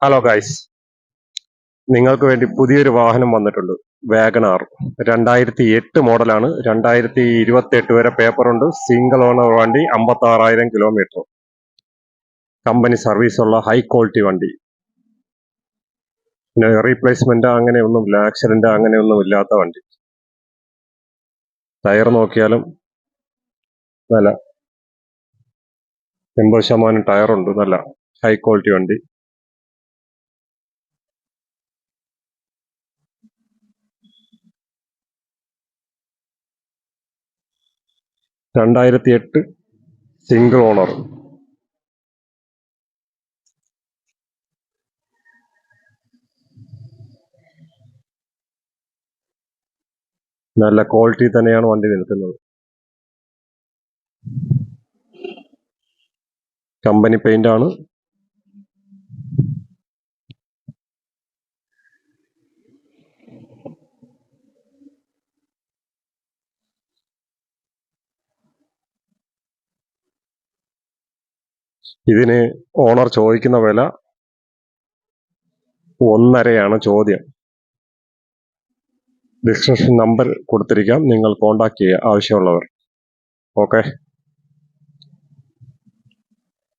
Hello guys, നിങ്ങൾക്ക് വേണ്ടി പുതിയൊരു വാഹനം വന്നിട്ടുണ്ട്. വാഗണാർ 2008 മോഡലാണ്. 2028 വരെ പേപ്പറുണ്ട്. സിംഗിൾ ഓണർ വണ്ടി, 56,000 കിലോമീറ്റർ. കമ്പനി സർവീസ് ഉള്ള ഹൈ ക്വാളിറ്റി വണ്ടി. പിന്നെ റീപ്ലേസ്മെന്റ് അങ്ങനെയൊന്നുമില്ല, ആക്സിഡന്റ് അങ്ങനെയൊന്നും ഇല്ലാത്ത വണ്ടി. ടയർ നോക്കിയാലും നല്ല 80% ടയറുണ്ട്. നല്ല ഹൈ ക്വാളിറ്റി വണ്ടി. രണ്ടായിരത്തി 8 സിംഗിൾ ഓണർ. നല്ല ക്വാളിറ്റി തന്നെയാണ് വണ്ടി നിൽക്കുന്നത്. കമ്പനി പെയിന്റ് ആണ്. ഇതിന് ഓണർ ചോദിക്കുന്ന വില 1.5 ചോദ്യം. ഡിസ്ക്രിപ്ഷൻ നമ്പർ കൊടുത്തിരിക്കാം, നിങ്ങൾ കോൺടാക്ട് ചെയ്യുക ആവശ്യമുള്ളവർ. ഓക്കെ.